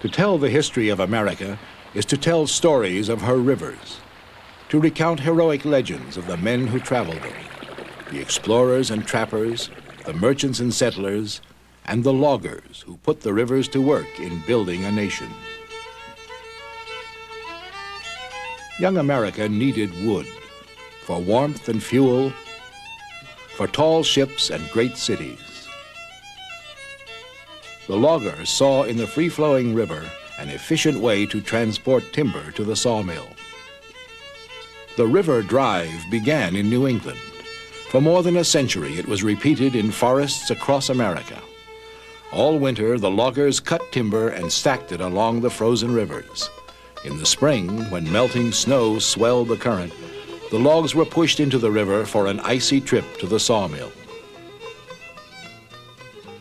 To tell the history of America is to tell stories of her rivers, to recount heroic legends of the men who traveled them, the explorers and trappers, the merchants and settlers, and the loggers who put the rivers to work in building a nation. Young America needed wood for warmth and fuel, for tall ships and great cities. The loggers saw in the free-flowing river an efficient way to transport timber to the sawmill. The river drive began in New England. For more than a century, it was repeated in forests across America. All winter, the loggers cut timber and stacked it along the frozen rivers. In the spring, when melting snow swelled the current, the logs were pushed into the river for an icy trip to the sawmill.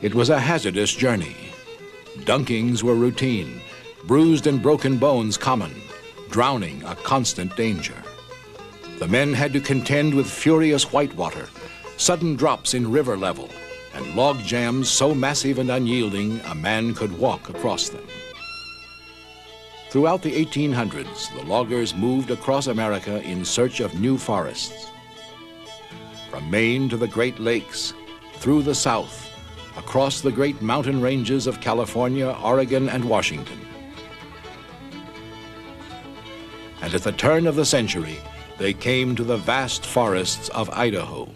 It was a hazardous journey. Dunkings were routine, bruised and broken bones common, drowning a constant danger. The men had to contend with furious whitewater, sudden drops in river level, and log jams so massive and unyielding a man could walk across them. Throughout the 1800s, the loggers moved across America in search of new forests. From Maine to the Great Lakes, through the South, across the great mountain ranges of California, Oregon, and Washington. And at the turn of the century, they came to the vast forests of Idaho.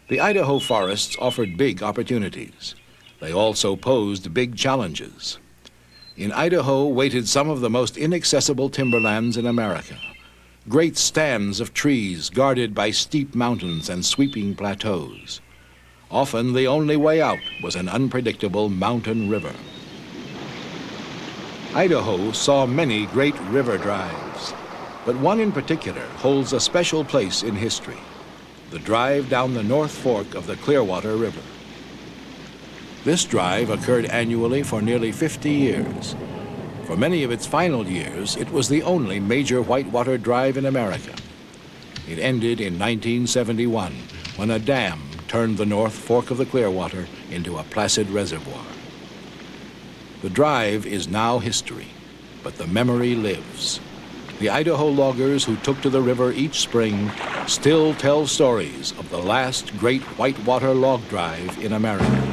The Idaho forests offered big opportunities. They also posed big challenges. In Idaho waited some of the most inaccessible timberlands in America. Great stands of trees guarded by steep mountains and sweeping plateaus. Often the only way out was an unpredictable mountain river. Idaho saw many great river drives, but one in particular holds a special place in history: the drive down the North Fork of the Clearwater River. This drive occurred annually for nearly 50 years. For many of its final years, it was the only major whitewater drive in America. It ended in 1971, when a dam turned the North Fork of the Clearwater into a placid reservoir. The drive is now history, but the memory lives. The Idaho loggers who took to the river each spring still tell stories of the last great whitewater log drive in America.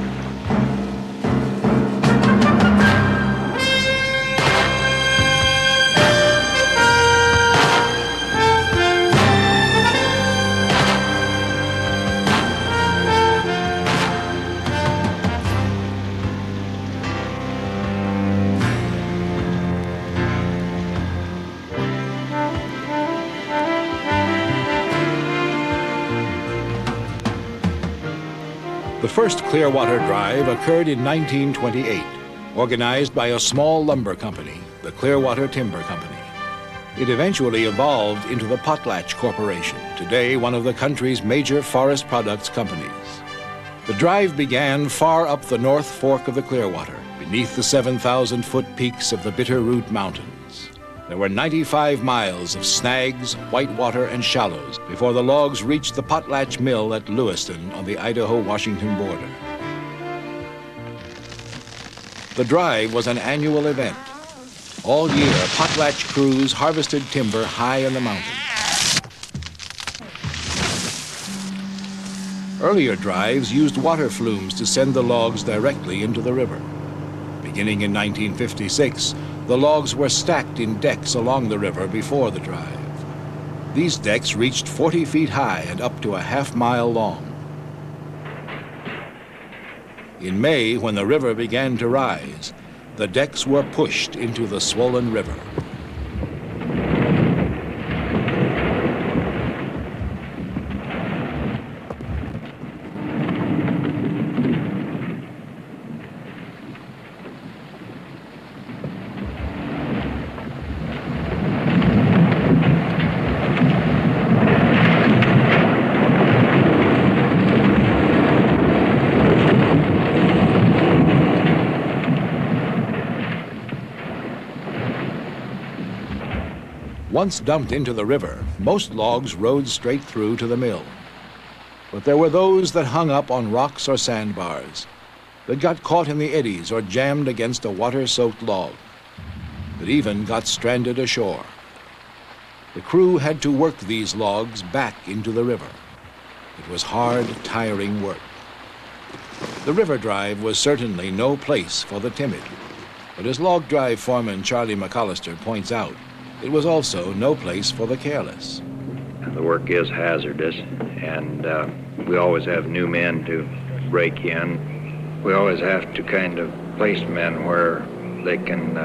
The first Clearwater Drive occurred in 1928, organized by a small lumber company, the Clearwater Timber Company. It eventually evolved into the Potlatch Corporation, today one of the country's major forest products companies. The drive began far up the North Fork of the Clearwater, beneath the 7,000-foot peaks of the Bitterroot Mountains. There were 95 miles of snags, whitewater, and shallows before the logs reached the Potlatch Mill at Lewiston on the Idaho-Washington border. The drive was an annual event. All year, Potlatch crews harvested timber high in the mountains. Earlier drives used water flumes to send the logs directly into the river. Beginning in 1956, the logs were stacked in decks along the river before the drive. These decks reached 40 feet high and up to a half-mile long. In May, when the river began to rise, the decks were pushed into the swollen river. Once dumped into the river, most logs rode straight through to the mill. But there were those that hung up on rocks or sandbars. that got caught in the eddies or jammed against a water-soaked log, that even got stranded ashore. The crew had to work these logs back into the river. It was hard, tiring work. The river drive was certainly no place for the timid, but as log drive foreman Charlie McAllister points out, it was also no place for the careless. The work is hazardous, and we always have new men to break in. We always have to kind of place men where they can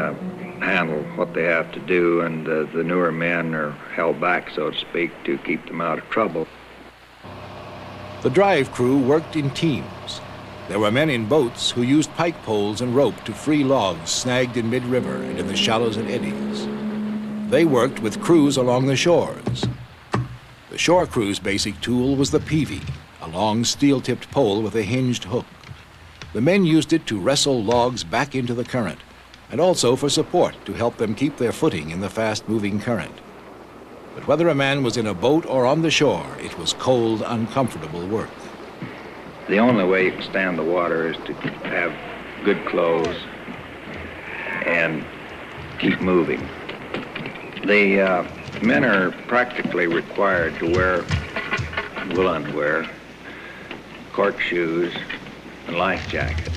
handle what they have to do, and the newer men are held back, so to speak, to keep them out of trouble. The drive crew worked in teams. There were men in boats who used pike poles and rope to free logs snagged in mid-river and in the shallows and eddies. They worked with crews along the shores. The shore crew's basic tool was the peavey, a long steel-tipped pole with a hinged hook. The men used it to wrestle logs back into the current, and also for support to help them keep their footing in the fast-moving current. But whether a man was in a boat or on the shore, it was cold, uncomfortable work. The only way you can stand the water is to have good clothes and keep moving. The men are practically required to wear wool underwear, cork shoes, and life jackets.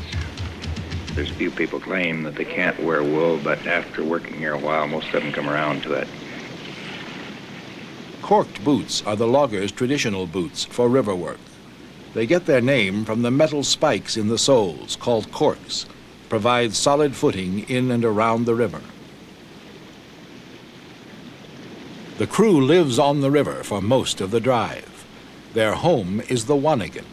There's a few people claim that they can't wear wool, but after working here a while, most of them come around to it. Corked boots are the loggers' traditional boots for river work. They get their name from the metal spikes in the soles, called corks, provide solid footing in and around the river. The crew lives on the river for most of the drive. Their home is the Wanigan.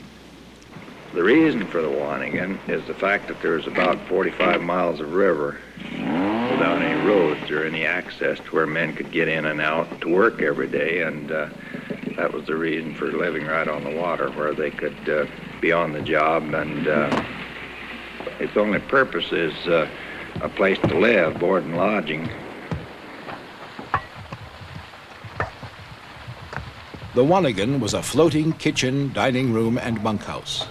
The reason for the Wanigan is the fact that there's about 45 miles of river without any roads or any access to where men could get in and out to work every day, and that was the reason for living right on the water, where they could be on the job, and its only purpose is a place to live, board and lodging. The Wanigan was a floating kitchen, dining room, and bunkhouse.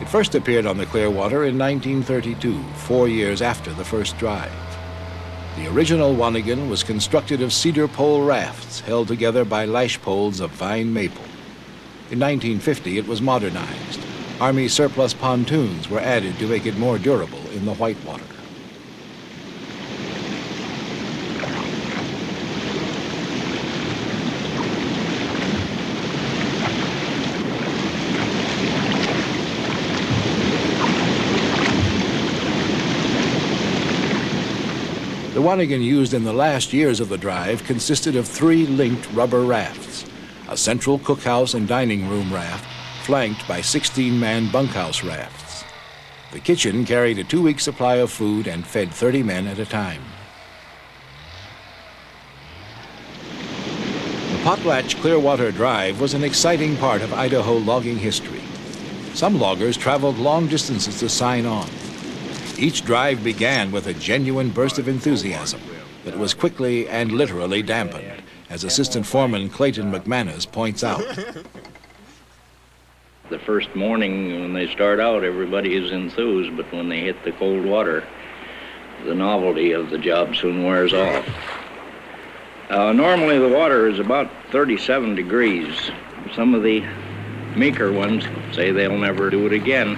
It first appeared on the Clearwater in 1932, 4 years after the first drive. The original Wanigan was constructed of cedar pole rafts held together by lash poles of vine maple. In 1950, it was modernized. Army surplus pontoons were added to make it more durable in the whitewater. The Wanigan used in the last years of the drive consisted of 3 linked rubber rafts, a central cookhouse and dining room raft, flanked by 16-man bunkhouse rafts. The kitchen carried a 2-week supply of food and fed 30 men at a time. The Potlatch Clearwater Drive was an exciting part of Idaho logging history. Some loggers traveled long distances to sign on. Each drive began with a genuine burst of enthusiasm that was quickly and literally dampened, as Assistant Foreman Clayton McManus points out. The first morning when they start out, everybody is enthused, but when they hit the cold water, the novelty of the job soon wears off. Normally the water is about 37 degrees. Some of the meeker ones say they'll never do it again.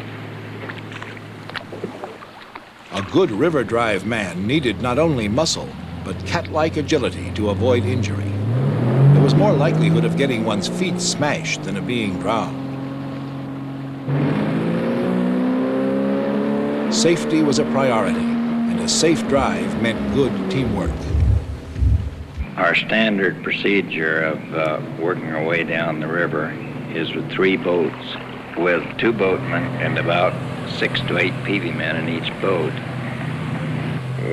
A good river drive man needed not only muscle, but cat-like agility to avoid injury. There was more likelihood of getting one's feet smashed than of being drowned. Safety was a priority, and a safe drive meant good teamwork. Our standard procedure of working our way down the river is with 3 boats, with 2 boatmen and about 6 to 8 peavey men in each boat.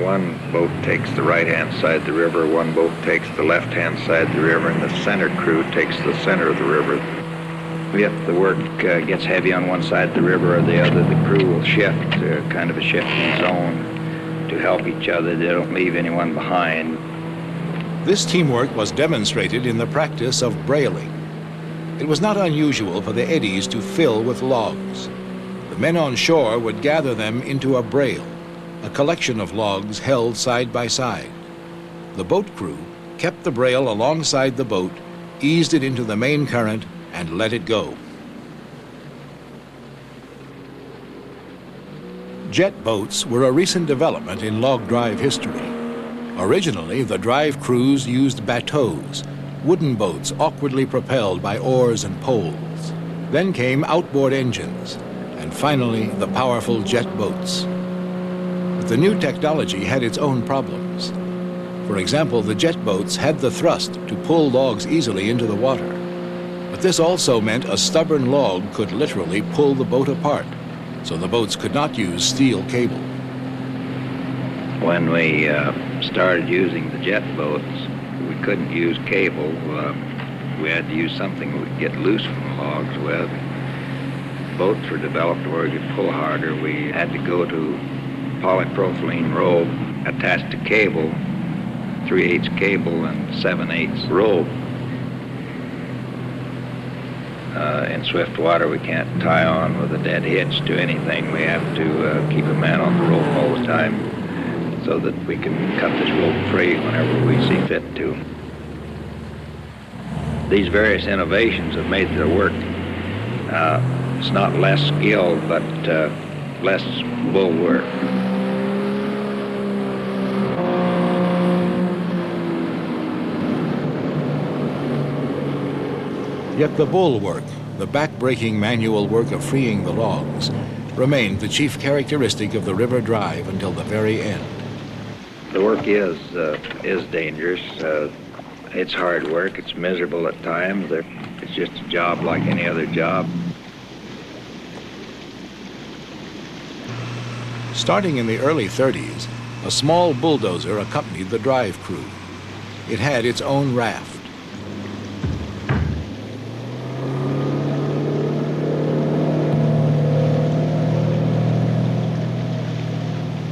One boat takes the right-hand side of the river, one boat takes the left-hand side of the river, and the center crew takes the center of the river. If the work gets heavy on one side of the river or the other, the crew will shift to kind of a shifting zone to help each other. They don't leave anyone behind. This teamwork was demonstrated in the practice of brailing. It was not unusual for the eddies to fill with logs. The men on shore would gather them into a brail, a collection of logs held side by side. The boat crew kept the brail alongside the boat, eased it into the main current, and let it go. Jet boats were a recent development in log drive history. Originally, the drive crews used bateaus, wooden boats awkwardly propelled by oars and poles. Then came outboard engines, and finally the powerful jet boats. But the new technology had its own problems. For example, the jet boats had the thrust to pull logs easily into the water. But this also meant a stubborn log could literally pull the boat apart, so the boats could not use steel cable. When we started using the jet boats, we couldn't use cable. We had to use something we could get loose from logs with. Boats were developed where we could pull harder. We had to go to polypropylene rope attached to cable, 3/8 cable and 7/8 rope. In swift water, we can't tie on with a dead hitch to anything. We have to keep a man on the rope all the time so that we can cut this rope free whenever we see fit to. These various innovations have made the work, it's not less skilled, but less bull work. Yet the bull work, the back-breaking manual work of freeing the logs, remained the chief characteristic of the river drive until the very end. The work is dangerous. It's hard work. It's miserable at times. It's just a job like any other job. Starting in the early 30s, a small bulldozer accompanied the drive crew. It had its own raft.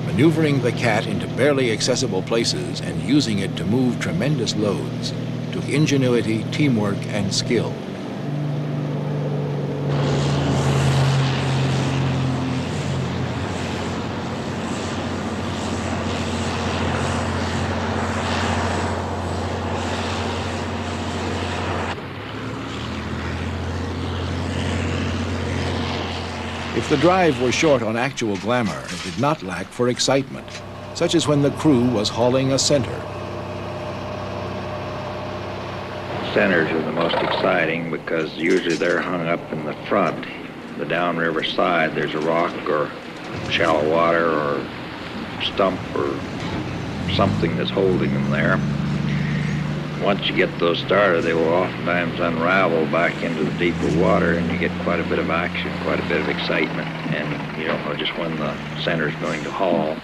Maneuvering the cat into barely accessible places and using it to move tremendous loads took ingenuity, teamwork, and skill. If the drive were short on actual glamour, it did not lack for excitement, such as when the crew was hauling a center. Centers are the most exciting because usually they're hung up in the front. The downriver side, there's a rock or shallow water or stump or something that's holding them there. Once you get those started, they will oftentimes unravel back into the deeper water, and you get quite a bit of action, quite a bit of excitement, and you don't know just when the center's going to haul.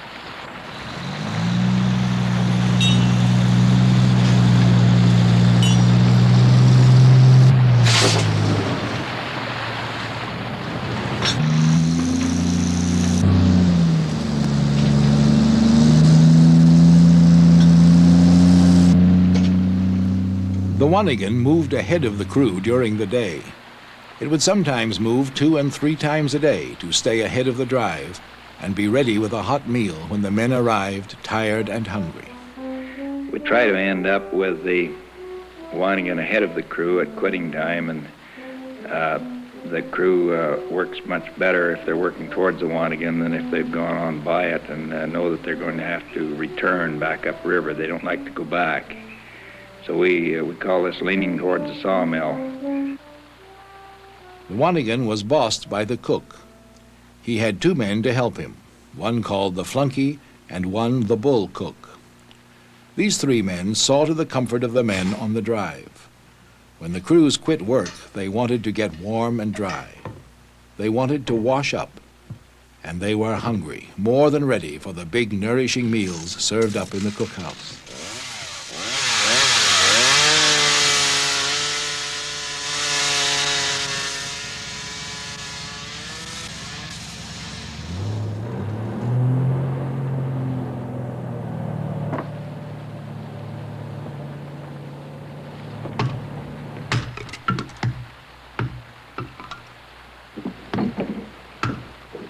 The Wanigan moved ahead of the crew during the day. It would sometimes move 2 and 3 times a day to stay ahead of the drive and be ready with a hot meal when the men arrived, tired and hungry. We try to end up with the Wanigan ahead of the crew at quitting time, and the crew works much better if they're working towards the Wanigan than if they've gone on by it and know that they're going to have to return back upriver. They don't like to go back. So we call this leaning towards the sawmill. The Wanigan was bossed by the cook. He had 2 men to help him, one called the flunky and one the bull cook. These 3 men saw to the comfort of the men on the drive. When the crews quit work, they wanted to get warm and dry. They wanted to wash up, and they were hungry, more than ready for the big nourishing meals served up in the cookhouse.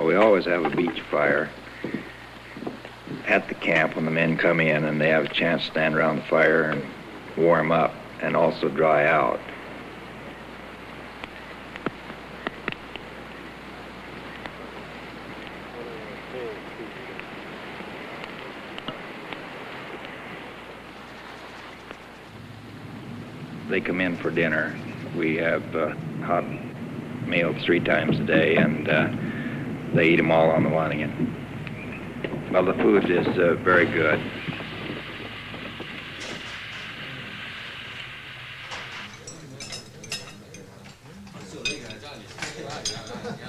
We always have a beach fire at the camp when the men come in, and they have a chance to stand around the fire and warm up and also dry out. They come in for dinner. We have hot meals 3 times a day, and they eat them all on the Wanigan. Well, the food is very good.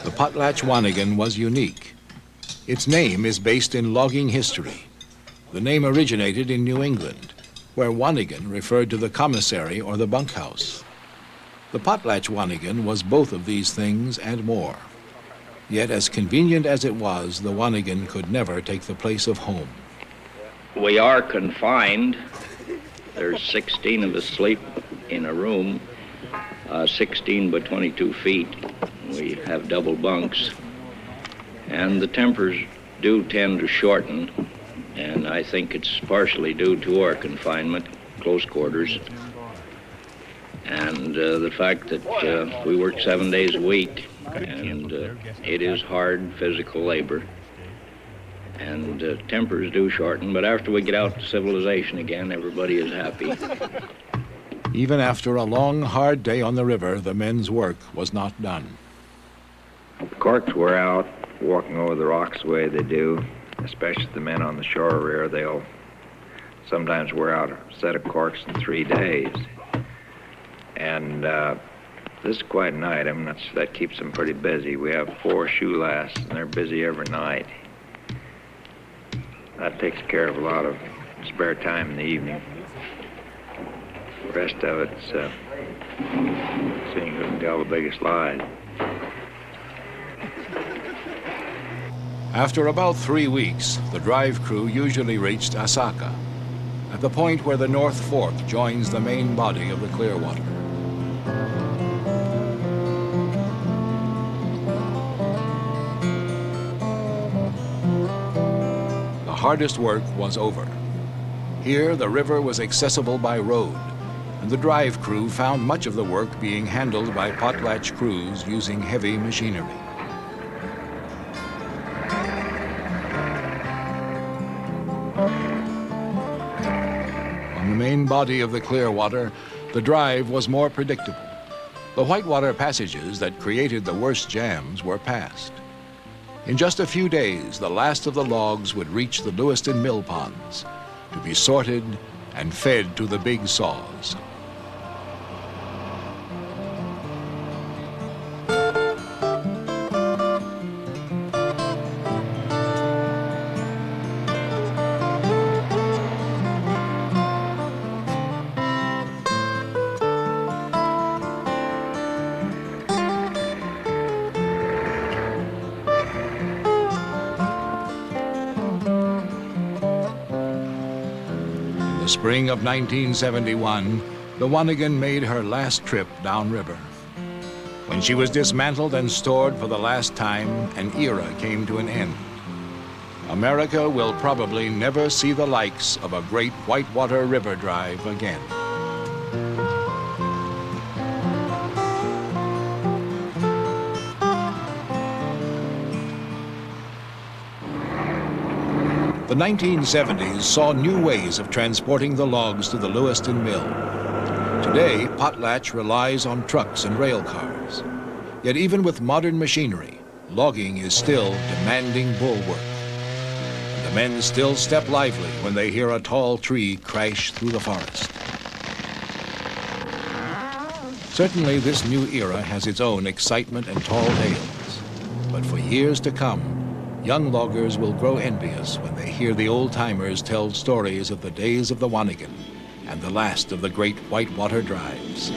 The Potlatch Wanigan was unique. Its name is based in logging history. The name originated in New England, where Wanigan referred to the commissary or the bunkhouse. The Potlatch Wanigan was both of these things and more. Yet as convenient as it was, the Wanigan could never take the place of home. We are confined. There's 16 of us sleep in a room, 16 by 22 feet. We have double bunks, and the tempers do tend to shorten, and I think it's partially due to our confinement, close quarters, and the fact that we work 7 days a week, and it is hard physical labor, and tempers do shorten, but after we get out to civilization again, everybody is happy. Even after a long, hard day on the river, the men's work was not done. The corks wear out walking over the rocks the way they do, especially the men on the shore rear. They'll sometimes wear out a set of corks in 3 days. And this is quite an item. That keeps them pretty busy. We have 4 shoe lasts, and they're busy every night. That takes care of a lot of spare time in the evening. The rest of it's seeing who can tell the biggest lie. After about 3 weeks, the drive crew usually reached Asaka, at the point where the North Fork joins the main body of the Clearwater. The hardest work was over. Here, the river was accessible by road, and the drive crew found much of the work being handled by Potlatch crews using heavy machinery. On the main body of the Clearwater, the drive was more predictable. The whitewater passages that created the worst jams were passed. In just a few days, the last of the logs would reach the Lewiston mill ponds to be sorted and fed to the big saws. Spring of 1971, the Wanigan made her last trip downriver. When she was dismantled and stored for the last time, an era came to an end. America will probably never see the likes of a great whitewater river drive again. The 1970s saw new ways of transporting the logs to the Lewiston mill. Today, Potlatch relies on trucks and rail cars. Yet even with modern machinery, logging is still demanding bull work. And the men still step lively when they hear a tall tree crash through the forest. Certainly, this new era has its own excitement and tall tales. But for years to come, young loggers will grow envious when they hear the old-timers tell stories of the days of the Wanigan and the last of the great whitewater drives.